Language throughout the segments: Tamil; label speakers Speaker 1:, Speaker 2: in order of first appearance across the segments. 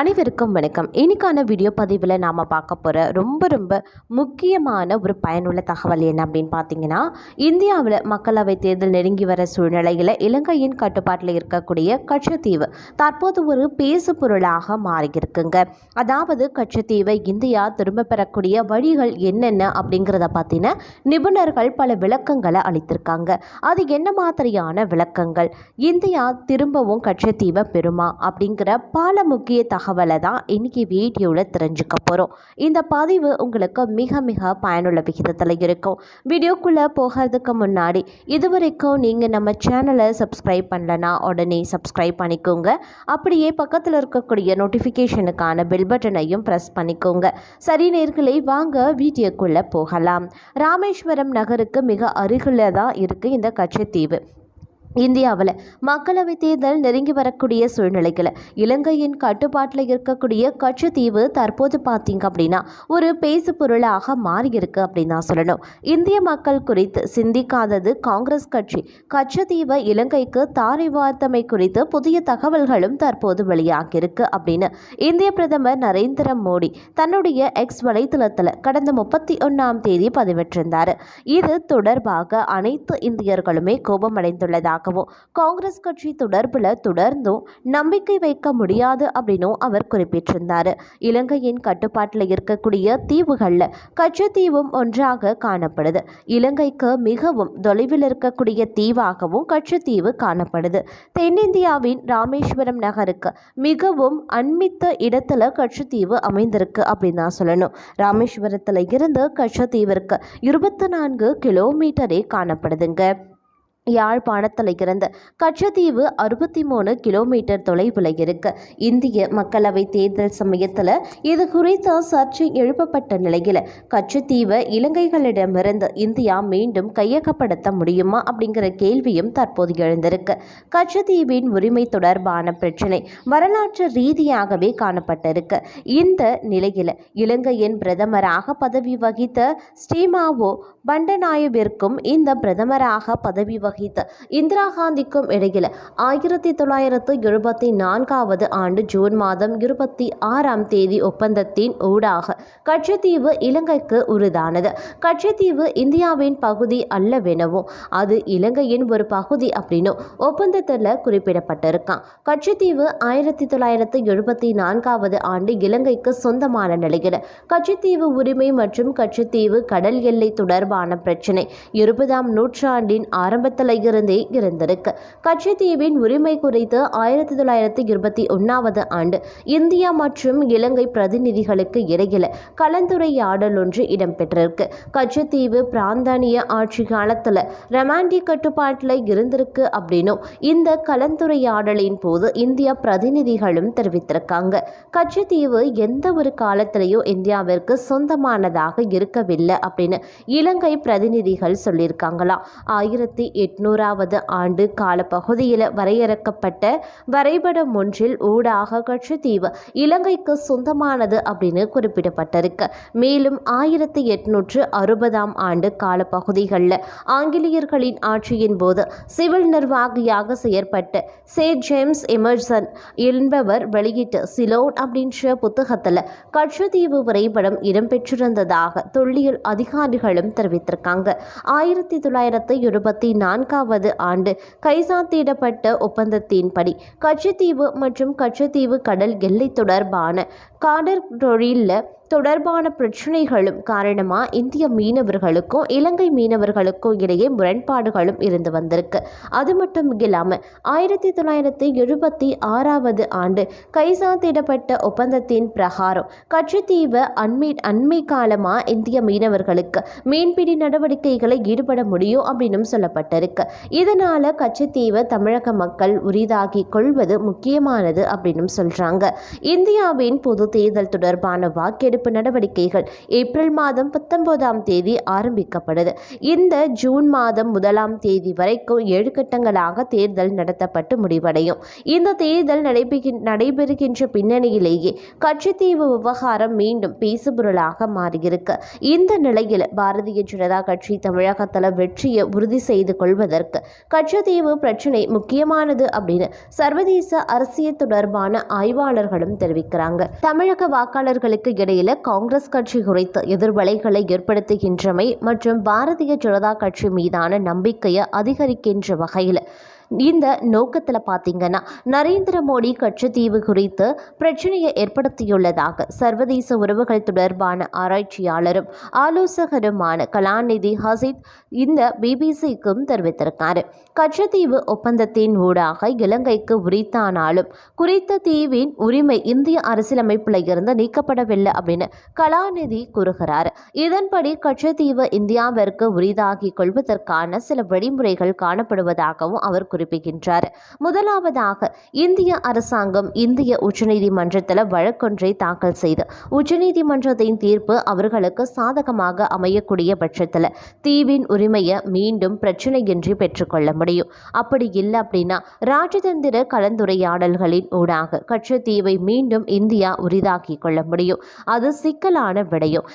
Speaker 1: அனைவருக்கும் வணக்கம். இன்னைக்கான வீடியோ பதிவில் நாம் பார்க்க போகிற ரொம்ப முக்கியமான ஒரு பயனுள்ள தகவல் என்ன அப்படின்னு பார்த்தீங்கன்னா, இந்தியாவில் மக்களவை தேர்தல் நெருங்கி வர சூழ்நிலையில் இலங்கையின் கட்டுப்பாட்டில் இருக்கக்கூடிய கச்சத்தீவு தற்போது ஒரு பேசு பொருளாக மாறியிருக்குங்க. அதாவது கச்சத்தீவை இந்தியா திரும்ப பெறக்கூடிய வழிகள் என்னென்ன அப்படிங்கிறத பற்றின நிபுணர்கள் பல விளக்கங்களை அளித்திருக்காங்க. அது என்ன மாதிரியான விளக்கங்கள்? இந்தியா திரும்பவும் கச்சத்தீவை பெறுமா அப்படிங்கிற பல முக்கிய தகவலை தான் இன்னைக்கு வீடியோவில் தெரிஞ்சுக்க போகிறோம். இந்த பதிவு உங்களுக்கு மிக பயனுள்ள விகிதத்தில் இருக்கும். வீடியோக்குள்ளே போகிறதுக்கு முன்னாடி இதுவரைக்கும் நீங்கள் நம்ம சேனலை சப்ஸ்கிரைப் பண்ணலன்னா உடனே சப்ஸ்கிரைப் பண்ணிக்கோங்க. அப்படியே பக்கத்தில் இருக்கக்கூடிய நோட்டிஃபிகேஷனுக்கான பெல் பட்டனையும் ப்ரெஸ் பண்ணிக்கோங்க. சரி நேயர்களே, வாங்க வீடியோக்குள்ளே போகலாம். ராமேஸ்வரம் நகருக்கு மிக அருகில் தான் இருக்குது இந்த கச்சத்தீவு. இந்தியாவில் மக்களவை தேர்தல் நெருங்கி வரக்கூடிய சூழ்நிலையில் இலங்கையின் கட்டுப்பாட்டில் இருக்கக்கூடிய கச்சத்தீவு தற்போது பார்த்தீங்க அப்படின்னா ஒரு பேசு பொருளாக மாறியிருக்கு அப்படின்னு தான் சொல்லணும். இந்திய மக்கள் குறித்து சிந்திக்காதது காங்கிரஸ் கட்சி கச்சத்தீவை இலங்கைக்கு தாரை வார்த்தமை குறித்து புதிய தகவல்களும் தற்போது வெளியாகியிருக்கு அப்படின்னு இந்திய பிரதமர் நரேந்திர மோடி தன்னுடைய எக்ஸ் வலைத்தளத்தில் கடந்த 31ஆம் தேதி பதிவிட்டிருந்தார். இது தொடர்பாக அனைத்து இந்தியர்களுமே கோபமடைந்துள்ளதாக காங்கிரஸ் கட்சி தொடர்பில் தொடர்ந்தும் நம்பிக்கை வைக்க முடியாது அப்படின்னும் அவர் குறிப்பிட்டிருந்தார். இலங்கையின் கட்டுப்பாட்டில் இருக்கக்கூடிய தீவுகளில் கச்சத்தீவும் ஒன்றாக காணப்படுது. இலங்கைக்கு மிகவும் தொலைவில் இருக்கக்கூடிய தீவாகவும் கச்சத்தீவு காணப்படுது. தென்னிந்தியாவின் ராமேஸ்வரம் நகருக்கு மிகவும் அண்மித்த இடத்துல கச்சத்தீவு அமைந்திருக்கு அப்படின்னு தான் சொல்லணும். ராமேஸ்வரத்தில் இருந்து கச்சத்தீவிற்கு 24 கிலோமீட்டரே காணப்படுதுங்க. யாழ்ப்பாணத்தில் இருந்து கச்சத்தீவு 63 கிலோமீட்டர் தொலைவில் இருக்கு. இந்திய மக்களவை தேர்தல் சமயத்தில் இது குறித்து சர்ச்சை எழுப்பப்பட்ட நிலையில் கச்சத்தீவை இலங்கைகளிடமிருந்து இந்தியா மீண்டும் கையகப்படுத்த முடியுமா அப்படிங்கிற கேள்வியும் தற்போது எழுந்திருக்கு. கச்சத்தீவின் உரிமை தொடர்பான பிரச்சனை வரலாற்று ரீதியாகவே காணப்பட்டிருக்கு. இந்த நிலையில் இலங்கையின் பிரதமராக பதவி வகித்த ஸ்ரீமாவோ பண்டநாயவிற்கும் இந்த பிரதமராக பதவி வகித்த இந்திரா காந்திக்கும் இடையில் 1974 ஆண்டு ஜூன் மாதம் 26ஆம் தேதி ஒப்பந்தத்தின் ஊடாக கச்சத்தீவு இலங்கைக்கு உறுதானது. கச்சத்தீவு இந்தியாவின் பகுதி அல்லவெனவும் அது இலங்கையின் ஒரு பகுதி அப்படின்னும் ஒப்பந்தத்தில் குறிப்பிடப்பட்டிருக்கான். கச்சத்தீவு 1974 ஆண்டு இலங்கைக்கு சொந்தமான நிலையில் கச்சத்தீவு உரிமை மற்றும் கச்சத்தீவு கடல் எல்லை தொடர்பான பிரச்சனை 20ஆம் நூற்றாண்டின் ஆரம்பத்தில் இருந்தே இருந்திருக்கு. கச்சத்தீவின் உரிமை குறித்து 1921ஆம் ஆண்டு இந்தியா மற்றும் இலங்கை பிரதிநிதிகளுக்கு இடையில் கலந்துரையாடல் ஒன்று இடம்பெற்றிருக்கு. கச்சத்தீவு பிராந்தானிய ஆட்சி காலத்தில் ரொமாண்டிக் கட்டுப்பாட்டில் இருந்திருக்கு அப்படின்னும் இந்த கலந்துரையாடலின் போது இந்திய பிரதிநிதிகளும் தெரிவித்திருக்காங்க. கச்சத்தீவு எந்த ஒரு காலத்திலையும் இந்தியாவிற்கு சொந்தமானதாக இருக்கவில்லை அப்படின்னு இலங்கை பிரதிநிதிகள் சொல்லியிருக்காங்களாம். 1800ஆவது ஆண்டு காலப்பகுதியில் வரையறுக்கப்பட்ட வரைபடம் ஒன்றில் ஊடாக கச்சத்தீவு இலங்கைக்கு சொந்தமானது அப்படின்னு குறிப்பிடப்பட்டிருக்கு. மேலும் 1860ஆம் ஆண்டு காலப்பகுதிகளில் ஆங்கிலேயர்களின் ஆட்சியின் போது சிவில் நிர்வாகியாக செயற்பட்ட சேர் ஜேம்ஸ் எமர்சன் என்பவர் வெளியிட்ட சிலோன் அப்படின்ற புத்தகத்தில் கச்சத்தீவு வரைபடம் இடம்பெற்றிருந்ததாக தொல்லியல் அதிகாரிகளும் தெரிவித்திருக்காங்க. 1924ஆவது ஆண்டு கைச்சாத்திடப்பட்ட ஒப்பந்தத்தின்படி கச்சத்தீவு மற்றும் கச்சத்தீவு கடல் எல்லை தொடர்பான கடற்தொழில் தொடர்பான பிரச்சனைகளும் காரணமாக இந்திய மீனவர்களுக்கும் இலங்கை மீனவர்களுக்கும் இடையே முரண்பாடுகளும் இருந்து வந்திருக்கு. அது மட்டும் இல்லாமல் 1976ஆவது ஆண்டு கைச்சாத்திடப்பட்ட ஒப்பந்தத்தின் பிரகாரம் கச்சத்தீவை அண்மை காலமாக இந்திய மீனவர்களுக்கு மீன்பிடி நடவடிக்கைகளை ஈடுபட முடியும் அப்படின்னு சொல்லப்பட்டிருக்கு. இதனால் கச்சத்தீவை தமிழக மக்கள் உரிதாக்கி கொள்வது முக்கியமானது அப்படின்னு சொல்கிறாங்க. இந்தியாவின் பொது தேர்தல் தொடர்பான வாக்கெடுப்பு நடவடிக்கைகள் ஏப்ரல் மாதம் 19ஆம் தேதி ஆரம்பிக்கப்படுது. இந்த ஜூன் மாதம் 1ஆம் தேதி வரைக்கும் 7 கட்டங்களாக தேர்தல் நடத்தப்பட்டு முடிவடையும். இந்த தேர்தல் நடைபெறுகின்ற பின்னணியிலேயே கச்சத்தீவு விவகாரம் மீண்டும் பேசுபொருளாக மாறியிருக்கு. இந்த நிலையில் பாரதிய ஜனதா கட்சி தமிழகத்தில் வெற்றியை உறுதி செய்து கொள்வது கொள்வதற்கு கச்சத்தீவு பிரச்சினை முக்கியமானது அப்படின்னு சர்வதேச அரசியல் தொடர்பான ஆய்வாளர்களும் தெரிவிக்கிறாங்க. தமிழக வாக்காளர்களுக்கு இடையில காங்கிரஸ் கட்சி குறித்து எதிர்வலைகளை ஏற்படுத்துகின்றமை மற்றும் பாரதிய ஜனதா கட்சி மீதான நம்பிக்கையை அதிகரிக்கின்ற வகையில் இந்த நோக்கத்தில் பார்த்தீங்கன்னா நரேந்திர மோடி கச்சத்தீவு குறித்து பிரச்சனையை ஏற்படுத்தியுள்ளதாக சர்வதேச உறவுகள் தொடர்பான ஆராய்ச்சியாளரும் ஆலோசகருமான கலாநிதி ஹசீத் இந்த பிபிசிக்கும் தெரிவித்திருக்காரு. கச்சத்தீவு ஒப்பந்தத்தின் ஊடாக இலங்கைக்கு உரித்தானாலும் குறித்த தீவின் உரிமை இந்திய அரசியலமைப்பில் இருந்து நீக்கப்படவில்லை அப்படின்னு கலாநிதி கூறுகிறார். இதன்படி கச்சத்தீவு இந்தியாவிற்கு உரிதாகி கொள்வதற்கான சில வழிமுறைகள் காணப்படுவதாகவும் அவர் குறிப்பிடுகின்றார். முதலாவதாக இந்திய அரசாங்கம் இந்திய உச்சநீதிமன்றத்தில் வழக்கொன்றை தாக்கல் செய்து உச்சநீதிமன்றத்தின் தீர்ப்பு அவர்களுக்கு சாதகமாக அமையக்கூடிய பட்சத்தில் தீவின் உரிமையை மீண்டும் பிரச்சனையின்றி பெற்றுக்கொள்ள முடியும். அப்படி இல்லை அப்படின்னா ராஜதந்திர கலந்துரையாடல்களின் ஊடாக கச்சத்தீவை மீண்டும் இந்தியா உரிதாக்கி கொள்ள முடியும். அது சிக்கலான விடயம்.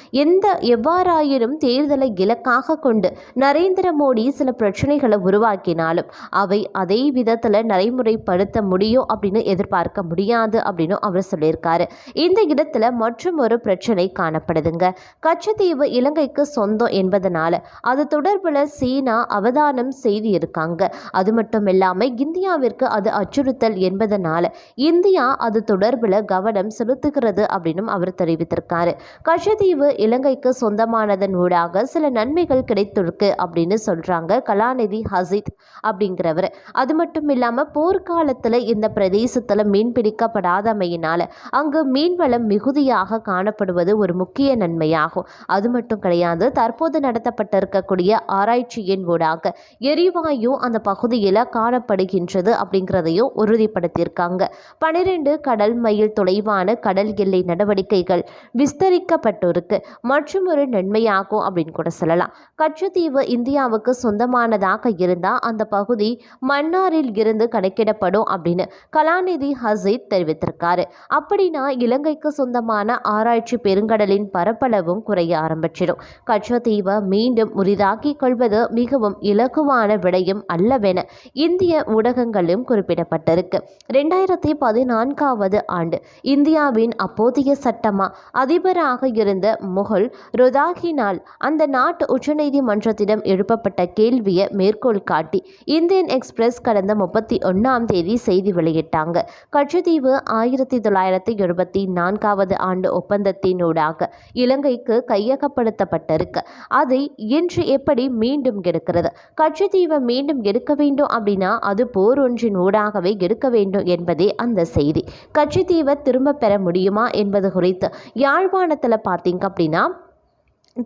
Speaker 1: எவ்வாறாயினும் தேர்தலை இலக்காக கொண்டு நரேந்திர மோடி சில பிரச்சனைகளை உருவாக்கினாலும் அவை அதே விதத்தில் நடைமுறைப்படுத்த முடியும் அப்படின்னு எதிர்பார்க்க முடியாது அப்படின்னு அவர் சொல்லியிருக்காரு. இந்த இடத்துல மற்றும் ஒரு பிரச்சனை காணப்படுதுங்க. கச்சத்தீவு இலங்கைக்கு சொந்தம் என்பதனால அது தொடர்பில் சீனா அவதானம் செய்து இருக்காங்க. அது மட்டும் இல்லாமல் இந்தியாவிற்கு அது அச்சுறுத்தல் என்பதனால இந்தியா அது தொடர்பில் கவனம் செலுத்துகிறது அப்படின்னு அவர் தெரிவித்திருக்காரு. கச்சத்தீவு இலங்கைக்கு சொந்தமானதன் ஊடாக சில நன்மைகள் கிடைத்திருக்கு அப்படின்னு சொல்றாங்க கலாநிதி ஹசீத் அப்படிங்கிறவர். அது மட்டும் இல்லாமல் போர்க்காலத்தில் இந்த பிரதேசத்தில் மீன் பிடிக்கப்படாதமையினால அங்கு மீன்வளம் மிகுதியாக காணப்படுவது ஒரு முக்கிய நன்மையாகும். அது மட்டும் கிடையாது, தற்போது நடத்தப்பட்டிருக்கக்கூடிய ஆராய்ச்சியின் ஊடாக எரிவாயு அந்த பகுதியில் காணப்படுகின்றது அப்படிங்கிறதையும் உறுதிப்படுத்தியிருக்காங்க. 12 கடல் மைல் தொலைவான கடல் எல்லை நடவடிக்கைகள் விஸ்தரிக்கப்பட்டிருக்கு மற்றும் ஒரு நன்மையாகும் அப்படின்னு கூட சொல்லலாம். கச்சத்தீவு இந்தியாவுக்கு சொந்தமானதாக இருந்தால் அந்த பகுதி மன்னாரில் இருந்து கணக்கிடப்படும் அப்படின்னு கலாநிதி ஹசீத் தெரிவித்திருக்காரு. அப்படின்னா இலங்கைக்கு சொந்தமான ஆராய்ச்சி பெருங்கடலின் பரப்பளவும் குறைய ஆரம்பிச்சிடும். கச்சத்தீவை மீண்டும் உரிதாக்கி கொள்வது மிகவும் இலகுவான விடயம் அல்லவென இந்திய ஊடகங்களும் குறிப்பிடப்பட்டிருக்கு. 2014 ஆண்டு இந்தியாவின் அப்போதைய சட்டமா அதிபராக இருந்த முகுல் ரோதாகினால் அந்த நாட்டு உச்சநீதிமன்றத்திடம் எழுப்பப்பட்ட கேள்வியை மேற்கோள் காட்டி இந்தியன் எக்ஸ்பிரஸ் கடந்த 31ஆம் தேதி செய்தி வெளியிட்டாங்க. கச்சத்தீவு 1974 ஆண்டு ஒப்பந்தத்தினூடாக இலங்கைக்கு கையகப்படுத்தப்பட்டிருக்கு. அதை இன்று எப்படி மீண்டும் எடுக்கிறது? கச்சத்தீவை மீண்டும் எடுக்க வேண்டும் அப்படின்னா அது போர் ஒன்றின் ஊடாகவே எடுக்க வேண்டும் என்பதே அந்த செய்தி. கச்சத்தீவை திரும்ப பெற முடியுமா என்பது குறித்து யாழ்ப்பாணத்தில் பார்த்தீங்க அப்படின்னா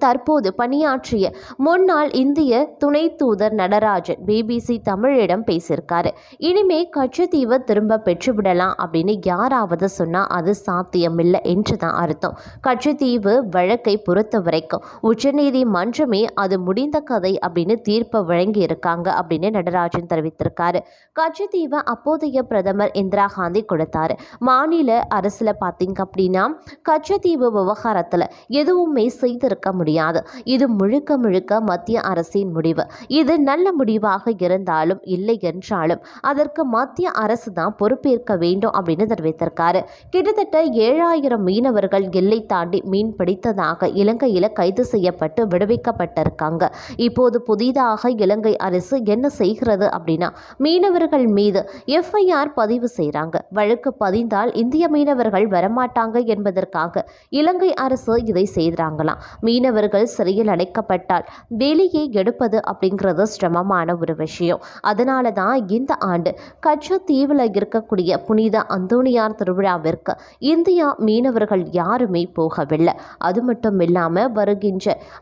Speaker 1: தற்போது பணியாற்றிய முன்னாள் இந்திய துணை தூதர் நடராஜன் பிபிசி தமிழிடம் பேசியிருக்காரு. இனிமே கச்சத்தீவை திரும்ப பெற்றுவிடலாம் அப்படின்னு யாராவது சொன்னால் அது சாத்தியமில்லை என்று தான் அர்த்தம். கச்சத்தீவு வழக்கை பொறுத்த வரைக்கும் உச்சநீதிமன்றமே அது முடிந்த கதை அப்படின்னு தீர்ப்பை வழங்கி இருக்காங்க அப்படின்னு நடராஜன் தெரிவித்திருக்காரு. கச்சத்தீவை அப்போதைய பிரதமர் இந்திரா காந்தி கொடுத்தாரு. மாநில அரசில் பார்த்தீங்க அப்படின்னா கச்சத்தீவு விவகாரத்தில் எதுவுமே செய்திருக்க முடியாது. இது முழுக்க முழுக்க மத்திய அரசின் முடிவு. இது நல்ல முடிவாக இருந்தாலும் இல்லை என்றாலும் அதற்கு மத்திய அரசு தான் பொறுப்பேற்க வேண்டும் அப்படின்னு தெரிவித்திருக்காரு. கிட்டத்தட்ட 7000 மீனவர்கள் எல்லை தாண்டி மீன் பிடித்ததாக இலங்கையில் கைது செய்யப்பட்டு விடுவிக்கப்பட்டிருக்காங்க. இப்போது புதிதாக இலங்கை அரசு என்ன செய்கிறது அப்படின்னா மீனவர்கள் மீது FIR பதிவு செய்கிறாங்க. வழக்கு பதிந்தால் இந்திய மீனவர்கள் வரமாட்டாங்க என்பதற்காக இலங்கை அரசு இதை செய்கிறாங்களாம். மீனவர்கள் சிறையில் அடைக்கப்பட்டால் வெளியே எடுப்பது அப்படிங்கிறது சிரமமான ஒரு விஷயம். அதனால தான் இந்த ஆண்டு கச்சத்தீவில் இருக்கக்கூடிய புனித அந்தோணியார் திருவிழாவிற்கு இந்தியா மீனவர்கள் யாருமே போகவில்லை. அது மட்டும் இல்லாமல்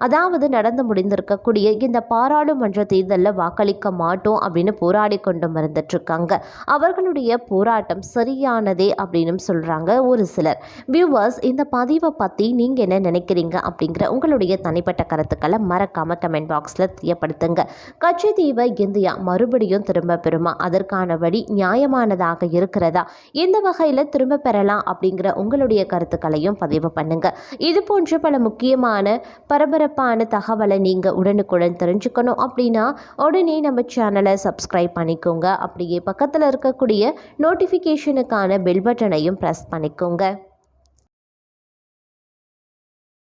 Speaker 1: அதாவது நடந்து முடிந்திருக்கக்கூடிய இந்த பாராளுமன்ற தேர்தலில் வாக்களிக்க மாட்டோம் அப்படின்னு போராடி கொண்டு வந்துட்டு இருக்காங்க. அவர்களுடைய போராட்டம் சரியானதே அப்படின்னு சொல்றாங்க ஒரு சிலர். வியூவர்ஸ், இந்த பதிவை பற்றி நீங்கள் என்ன நினைக்கிறீங்க அப்படிங்கிற உங்களுடைய உங்களுடைய தனிப்பட்ட கருத்துக்களை மறக்காமல் கமெண்ட் பாக்ஸில் தெரியப்படுத்துங்க. கச்சத்தீவை இந்தியா மறுபடியும் திரும்ப பெறுமா? அதற்கான வழி நியாயமானதாக இருக்கிறதா? இந்த வகையில் திரும்ப பெறலாம் அப்படிங்கிற உங்களுடைய கருத்துக்களையும் பதிவு பண்ணுங்க. இது போன்ற பல முக்கியமான பரபரப்பான தகவலை நீங்கள் உடனுக்குடன் தெரிஞ்சுக்கணும் அப்படின்னா உடனே நம்ம சேனலை சப்ஸ்கிரைப் பண்ணிக்கோங்க. அப்படியே பக்கத்தில் இருக்கக்கூடிய நோட்டிஃபிகேஷனுக்கான பெல் பட்டனையும் ப்ரெஸ் பண்ணிக்கோங்க.